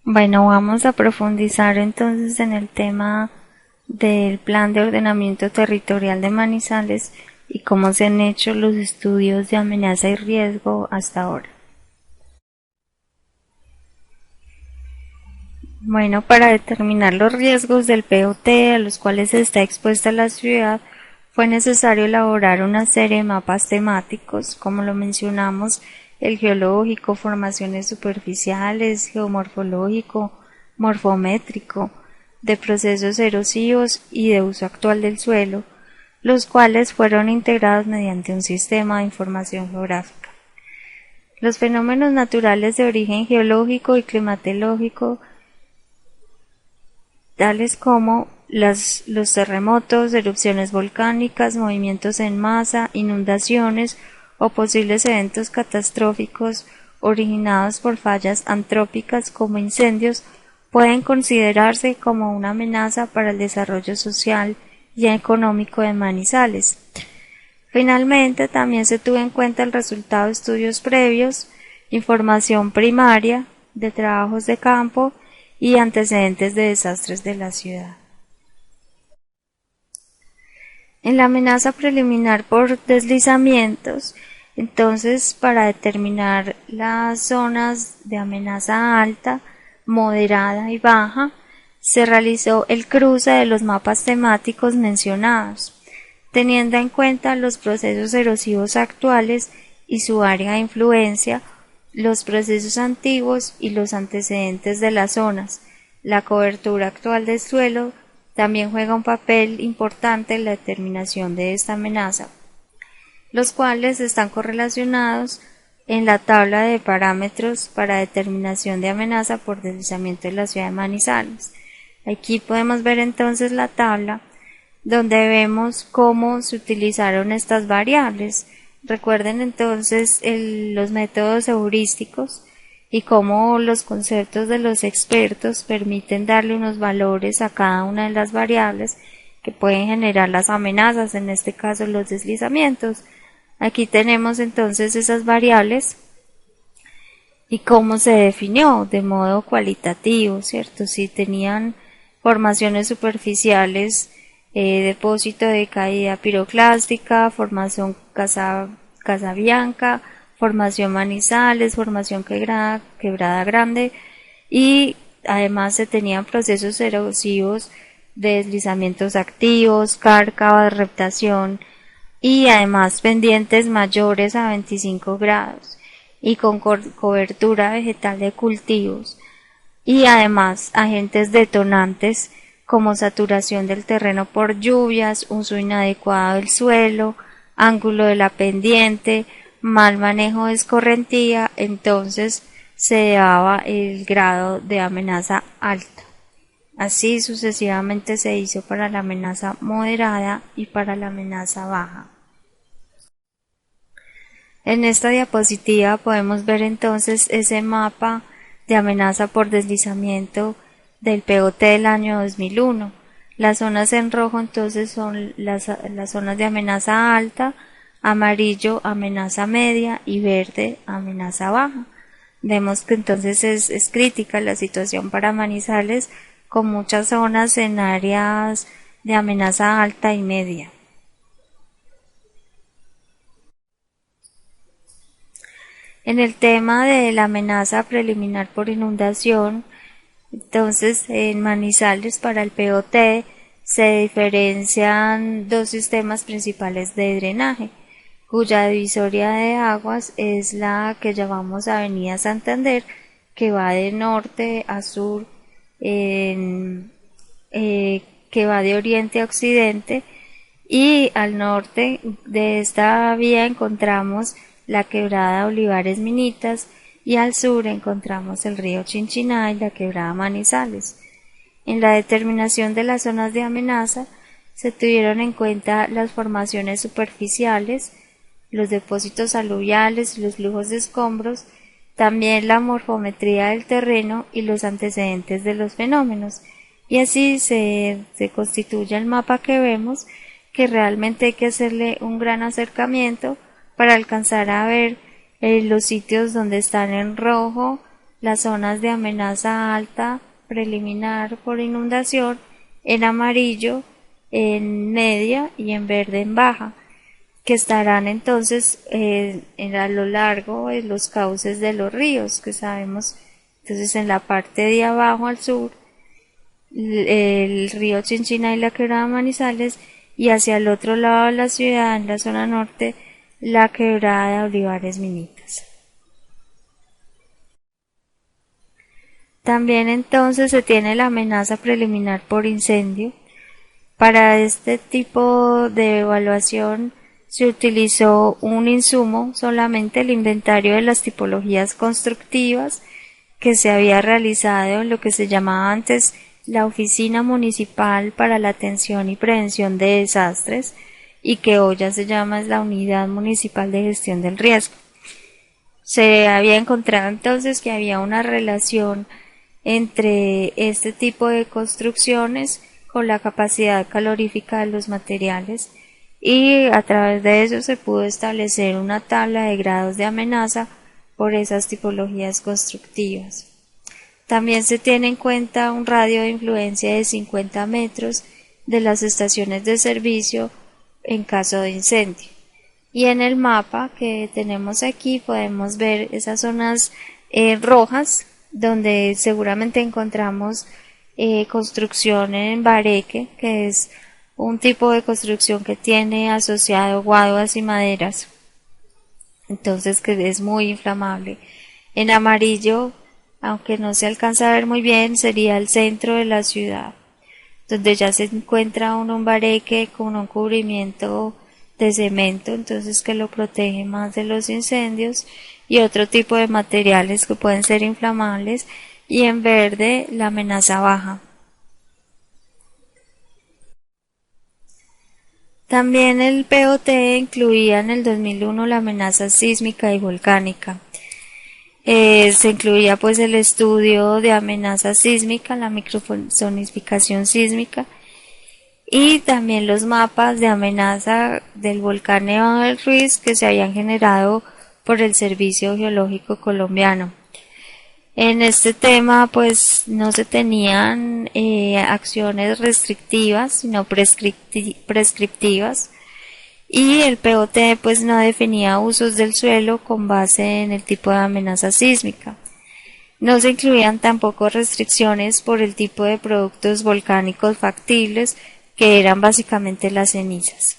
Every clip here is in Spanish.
Bueno, vamos a profundizar entonces en el tema del Plan de Ordenamiento Territorial de Manizales y cómo se han hecho los estudios de amenaza y riesgo hasta ahora. Bueno, para determinar los riesgos del POT a los cuales está expuesta la ciudad, fue necesario elaborar una serie de mapas temáticos, como lo mencionamos, el geológico, formaciones superficiales, geomorfológico, morfométrico, de procesos erosivos y de uso actual del suelo, los cuales fueron integrados mediante un sistema de información geográfica. Los fenómenos naturales de origen geológico y climatológico, tales como los terremotos, erupciones volcánicas, movimientos en masa, inundaciones o posibles eventos catastróficos originados por fallas antrópicas como incendios, pueden considerarse como una amenaza para el desarrollo social y económico de Manizales. Finalmente, también se tuvo en cuenta el resultado de estudios previos, información primaria, de trabajos de campo y antecedentes de desastres de la ciudad. En la amenaza preliminar por deslizamientos, entonces para determinar las zonas de amenaza alta, moderada y baja, se realizó el cruce de los mapas temáticos mencionados, teniendo en cuenta los procesos erosivos actuales y su área de influencia, los procesos antiguos y los antecedentes de las zonas. La cobertura actual del suelo también juega un papel importante en la determinación de esta amenaza, los cuales están correlacionados en la tabla de parámetros para determinación de amenaza por deslizamiento de la ciudad de Manizales. Aquí podemos ver entonces la tabla donde vemos cómo se utilizaron estas variables. Recuerden entonces los métodos heurísticos y cómo los conceptos de los expertos permiten darle unos valores a cada una de las variables que pueden generar las amenazas, en este caso los deslizamientos. Aquí tenemos entonces esas variables y cómo se definió de modo cualitativo, ¿cierto? Si tenían formaciones superficiales, depósito de caída piroclástica, formación Casabianca, formación Manizales, formación Quebrada Grande, y además se tenían procesos erosivos de deslizamientos activos, cárcavas, reptación y además pendientes mayores a 25 grados y con cobertura vegetal de cultivos, y además agentes detonantes como saturación del terreno por lluvias, uso inadecuado del suelo, ángulo de la pendiente, mal manejo de escorrentía. Entonces se daba el grado de amenaza alta. Así sucesivamente se hizo para la amenaza moderada y para la amenaza baja. En esta diapositiva podemos ver entonces ese mapa de amenaza por deslizamiento del POT del año 2001. Las zonas en rojo entonces son las zonas de amenaza alta, amarillo amenaza media y verde amenaza baja. Vemos que entonces es crítica la situación para Manizales, con muchas zonas en áreas de amenaza alta y media. En el tema de la amenaza preliminar por inundación, entonces en Manizales para el POT se diferencian dos sistemas principales de drenaje, cuya divisoria de aguas es la que llamamos Avenida Santander, que va de norte a sur, que va de oriente a occidente, y al norte de esta vía encontramos la quebrada Olivares Minitas, y al sur encontramos el río Chinchiná y la quebrada Manizales. En la determinación de las zonas de amenaza se tuvieron en cuenta las formaciones superficiales, los depósitos aluviales, los flujos de escombros, también la morfometría del terreno y los antecedentes de los fenómenos, y así se constituye el mapa que vemos, que realmente hay que hacerle un gran acercamiento para alcanzar a ver los sitios donde están en rojo las zonas de amenaza alta preliminar por inundación en amarillo, en media y en verde en baja, que estarán entonces a lo largo de los cauces de los ríos, que sabemos entonces en la parte de abajo al sur el río Chinchina y la quebrada Manizales, y hacia el otro lado de la ciudad, en la zona norte, la quebrada de Olivares Minitas. También entonces se tiene la amenaza preliminar por incendio. Para este tipo de evaluación se utilizó un insumo, solamente el inventario de las tipologías constructivas que se había realizado en lo que se llamaba antes la Oficina Municipal para la Atención y Prevención de Desastres, y que hoy ya se llama la Unidad Municipal de Gestión del Riesgo. Se había encontrado entonces que había una relación entre este tipo de construcciones con la capacidad calorífica de los materiales, y a través de eso se pudo establecer una tabla de grados de amenaza por esas tipologías constructivas. También se tiene en cuenta un radio de influencia de 50 metros de las estaciones de servicio en caso de incendio. Y en el mapa que tenemos aquí podemos ver esas zonas rojas, donde seguramente encontramos construcción en bareque, que es un tipo de construcción que tiene asociado guaduas y maderas, entonces que es muy inflamable. En amarillo, aunque no se alcanza a ver muy bien, sería el centro de la ciudad, donde ya se encuentra un bareque con un cubrimiento de cemento, entonces que lo protege más de los incendios, y otro tipo de materiales que pueden ser inflamables, y en verde la amenaza baja. También el POT incluía en el 2001 la amenaza sísmica y volcánica. Se incluía pues el estudio de amenaza sísmica, la microzonificación sísmica, y también los mapas de amenaza del volcán Nevado del Ruiz que se habían generado por el Servicio Geológico Colombiano. En este tema pues no se tenían acciones restrictivas, sino prescriptivas, y el POT pues no definía usos del suelo con base en el tipo de amenaza sísmica. No se incluían tampoco restricciones por el tipo de productos volcánicos factibles, que eran básicamente las cenizas.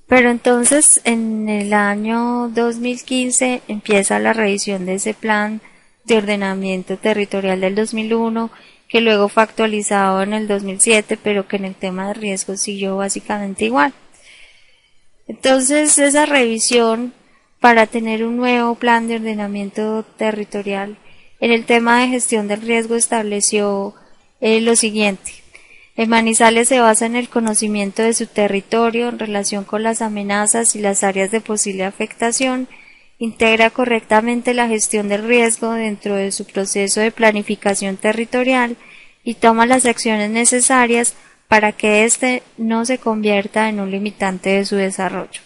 Pero entonces en el año 2015 empieza la revisión de ese plan de ordenamiento territorial del 2001, que luego fue actualizado en el 2007, pero que en el tema de riesgo siguió básicamente igual. Entonces esa revisión para tener un nuevo plan de ordenamiento territorial en el tema de gestión del riesgo estableció lo siguiente. En Manizales se basa en el conocimiento de su territorio en relación con las amenazas y las áreas de posible afectación, integra correctamente la gestión del riesgo dentro de su proceso de planificación territorial y toma las acciones necesarias para que éste no se convierta en un limitante de su desarrollo.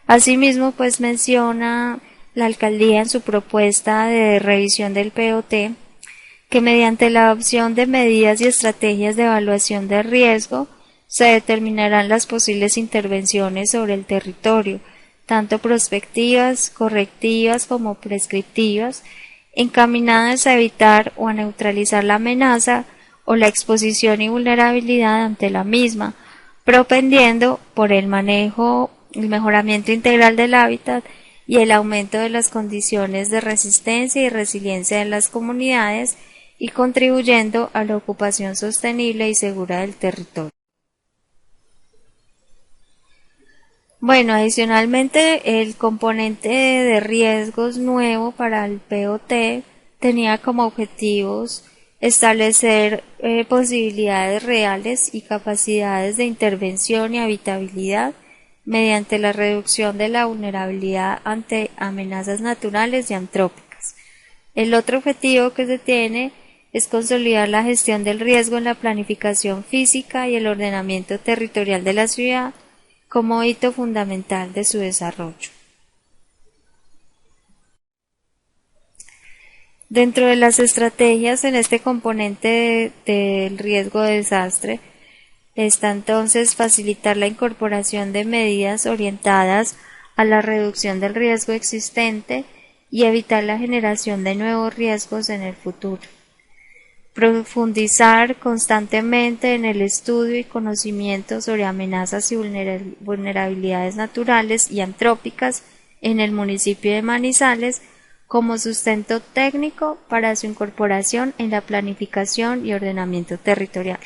Asimismo, pues menciona la alcaldía en su propuesta de revisión del POT que mediante la adopción de medidas y estrategias de evaluación de riesgo se determinarán las posibles intervenciones sobre el territorio, tanto prospectivas, correctivas como prescriptivas, encaminadas a evitar o a neutralizar la amenaza o la exposición y vulnerabilidad ante la misma, propendiendo por el manejo, el mejoramiento integral del hábitat y el aumento de las condiciones de resistencia y resiliencia de las comunidades, y contribuyendo a la ocupación sostenible y segura del territorio. Bueno, adicionalmente el componente de riesgos nuevo para el POT tenía como objetivos establecer posibilidades reales y capacidades de intervención y habitabilidad mediante la reducción de la vulnerabilidad ante amenazas naturales y antrópicas. El otro objetivo que se tiene es consolidar la gestión del riesgo en la planificación física y el ordenamiento territorial de la ciudad como hito fundamental de su desarrollo. Dentro de las estrategias en este componente del riesgo de desastre está entonces facilitar la incorporación de medidas orientadas a la reducción del riesgo existente y evitar la generación de nuevos riesgos en el futuro. Profundizar constantemente en el estudio y conocimiento sobre amenazas y vulnerabilidades naturales y antrópicas en el municipio de Manizales como sustento técnico para su incorporación en la planificación y ordenamiento territorial.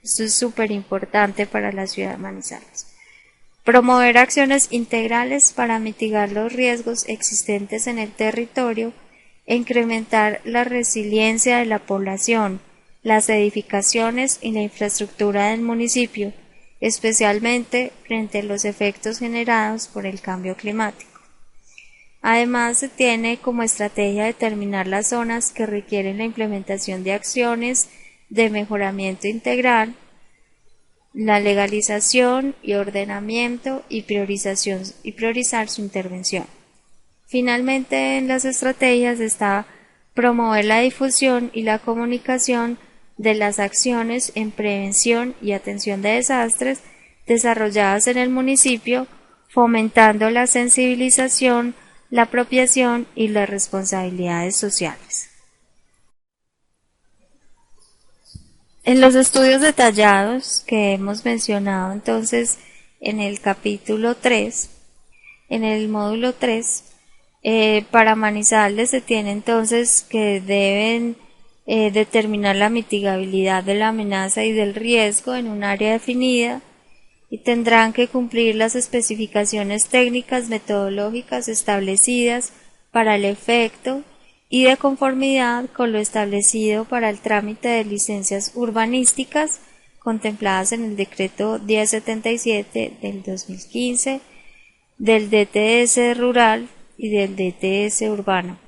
Esto es súper importante para la ciudad de Manizales. Promover acciones integrales para mitigar los riesgos existentes en el territorio e incrementar la resiliencia de la población, las edificaciones y la infraestructura del municipio, especialmente frente a los efectos generados por el cambio climático. Además, se tiene como estrategia determinar las zonas que requieren la implementación de acciones de mejoramiento integral, la legalización y ordenamiento y priorizar su intervención. Finalmente, en las estrategias está promover la difusión y la comunicación de las acciones en prevención y atención de desastres desarrolladas en el municipio, fomentando la sensibilización, la apropiación y las responsabilidades sociales. En los estudios detallados que hemos mencionado entonces en el capítulo 3, en el módulo 3, para Manizales se tiene entonces que deben determinar la mitigabilidad de la amenaza y del riesgo en un área definida y tendrán que cumplir las especificaciones técnicas metodológicas establecidas para el efecto y de conformidad con lo establecido para el trámite de licencias urbanísticas contempladas en el decreto 1077 del 2015, del DTS rural y del DTS urbano,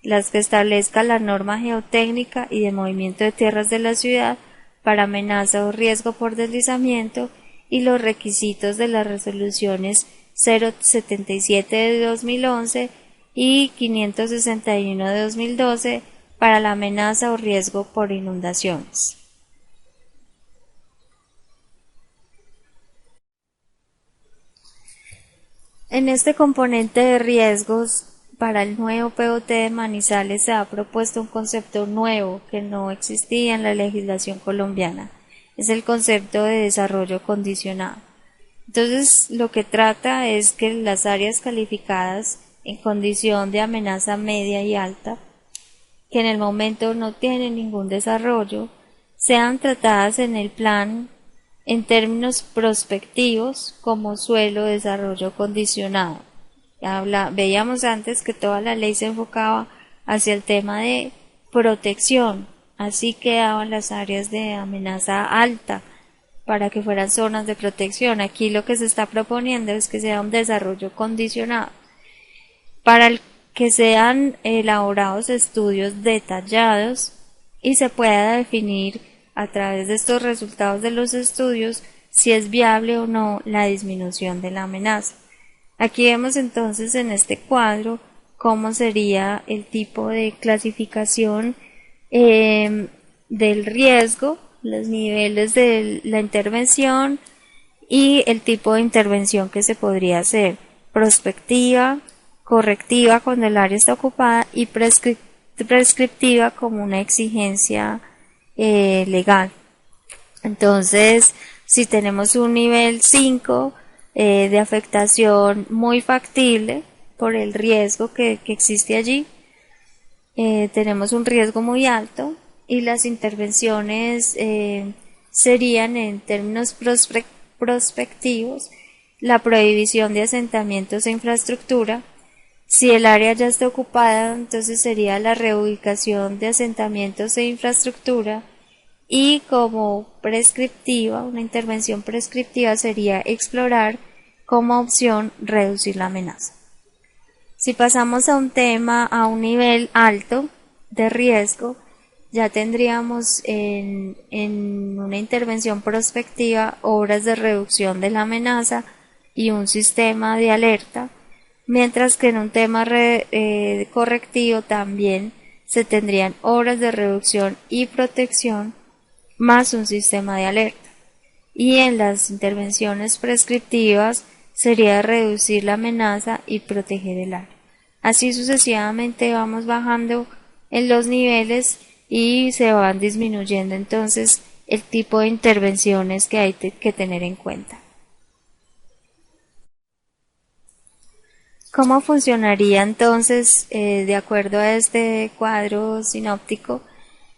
las que establezca la norma geotécnica y de movimiento de tierras de la ciudad para amenaza o riesgo por deslizamiento y los requisitos de las resoluciones 077 de 2011 y 561 de 2012 para la amenaza o riesgo por inundaciones. En este componente de riesgos, para el nuevo POT de Manizales se ha propuesto un concepto nuevo que no existía en la legislación colombiana. Es el concepto de desarrollo condicionado. Entonces, lo que trata es que las áreas calificadas en condición de amenaza media y alta, que en el momento no tienen ningún desarrollo, sean tratadas en el plan en términos prospectivos como suelo de desarrollo condicionado. Veíamos antes que toda la ley se enfocaba hacia el tema de protección, así quedaban las áreas de amenaza alta para que fueran zonas de protección. Aquí lo que se está proponiendo es que sea un desarrollo condicionado, para que sean elaborados estudios detallados y se pueda definir a través de estos resultados de los estudios si es viable o no la disminución de la amenaza. Aquí vemos entonces en este cuadro cómo sería el tipo de clasificación del riesgo, los niveles de la intervención y el tipo de intervención que se podría hacer: prospectiva, correctiva cuando el área está ocupada y prescriptiva como una exigencia legal. Entonces, si tenemos un nivel 5 de afectación muy factible por el riesgo que existe allí, tenemos un riesgo muy alto y las intervenciones serían en términos prospectivos la prohibición de asentamientos e infraestructura. Si el área ya está ocupada, entonces sería la reubicación de asentamientos e infraestructura, y como prescriptiva, una intervención prescriptiva sería explorar como opción reducir la amenaza. Si pasamos a un nivel alto de riesgo, ya tendríamos en una intervención prospectiva obras de reducción de la amenaza y un sistema de alerta, mientras que en un tema correctivo también se tendrían obras de reducción y protección más un sistema de alerta. Y en las intervenciones prescriptivas sería reducir la amenaza y proteger el área. Así sucesivamente vamos bajando en los niveles y se van disminuyendo entonces el tipo de intervenciones que hay que tener en cuenta. ¿Cómo funcionaría entonces, de acuerdo a este cuadro sinóptico,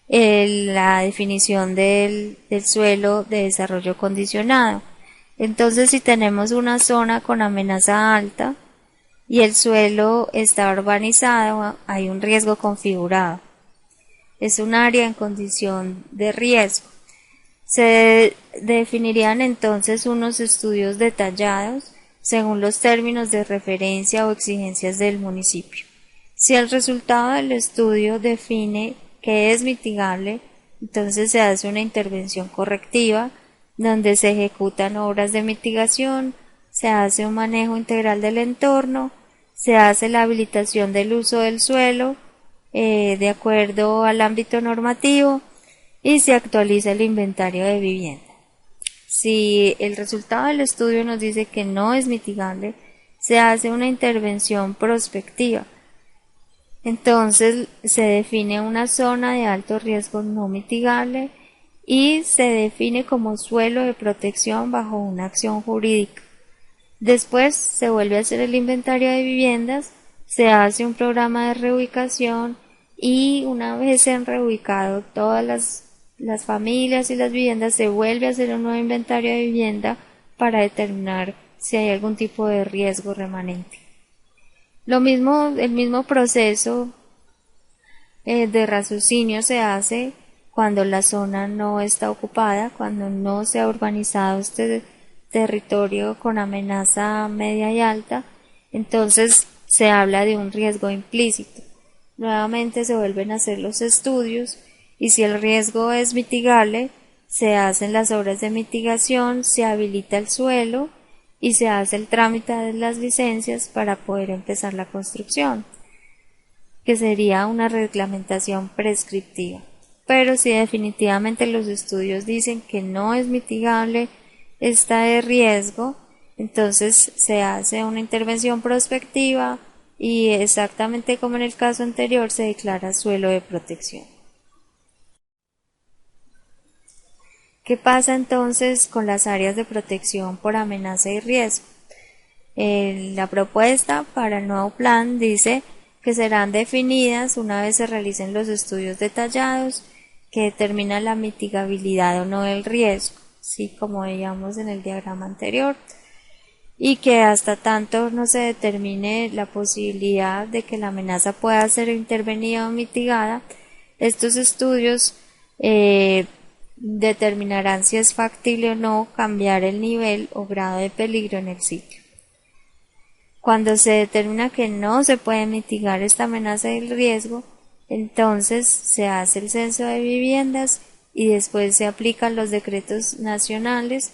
la definición del suelo de desarrollo condicionado? Entonces, si tenemos una zona con amenaza alta y el suelo está urbanizado, hay un riesgo configurado. Es un área en condición de riesgo. Se definirían entonces unos estudios detallados según los términos de referencia o exigencias del municipio. Si el resultado del estudio define que es mitigable, entonces se hace una intervención correctiva donde se ejecutan obras de mitigación, se hace un manejo integral del entorno, se hace la habilitación del uso del suelo de acuerdo al ámbito normativo y se actualiza el inventario de vivienda. Si el resultado del estudio nos dice que no es mitigable, se hace una intervención prospectiva. Entonces se define una zona de alto riesgo no mitigable y se define como suelo de protección bajo una acción jurídica. Después se vuelve a hacer el inventario de viviendas, se hace un programa de reubicación y una vez se han reubicado todas las familias y las viviendas, se vuelve a hacer un nuevo inventario de vivienda para determinar si hay algún tipo de riesgo remanente. El mismo proceso de raciocinio se hace cuando la zona no está ocupada, cuando no se ha urbanizado este territorio con amenaza media y alta, entonces se habla de un riesgo implícito. Nuevamente se vuelven a hacer los estudios y si el riesgo es mitigable, se hacen las obras de mitigación, se habilita el suelo y se hace el trámite de las licencias para poder empezar la construcción, que sería una reglamentación prescriptiva. Pero si definitivamente los estudios dicen que no es mitigable esta de riesgo, entonces se hace una intervención prospectiva y exactamente como en el caso anterior se declara suelo de protección. ¿Qué pasa entonces con las áreas de protección por amenaza y riesgo? La propuesta para el nuevo plan dice que serán definidas una vez se realicen los estudios detallados que determinan la mitigabilidad o no del riesgo, ¿sí? Como veíamos en el diagrama anterior, y que hasta tanto no se determine la posibilidad de que la amenaza pueda ser intervenida o mitigada, estos estudios determinarán si es factible o no cambiar el nivel o grado de peligro en el sitio. Cuando se determina que no se puede mitigar esta amenaza y el riesgo, entonces se hace el censo de viviendas y después se aplican los decretos nacionales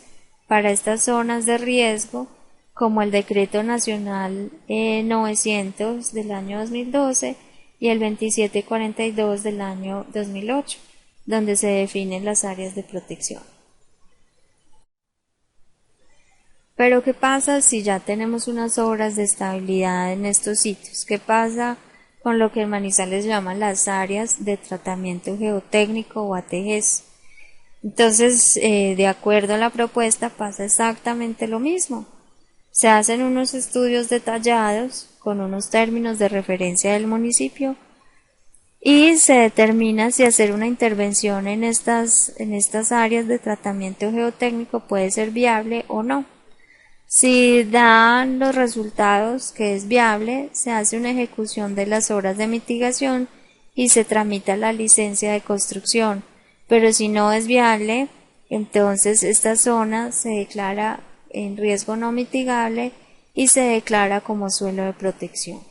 para estas zonas de riesgo, como el Decreto Nacional 900 del año 2012 y el 2742 del año 2008. Donde se definen las áreas de protección. Pero ¿qué pasa si ya tenemos unas obras de estabilidad en estos sitios? ¿Qué pasa con lo que en Manizales llaman las áreas de tratamiento geotécnico o ATGs? Entonces, de acuerdo a la propuesta, pasa exactamente lo mismo. Se hacen unos estudios detallados con unos términos de referencia del municipio y se determina si hacer una intervención en estas áreas de tratamiento geotécnico puede ser viable o no. Si dan los resultados que es viable, se hace una ejecución de las obras de mitigación y se tramita la licencia de construcción, pero si no es viable, entonces esta zona se declara en riesgo no mitigable y se declara como suelo de protección.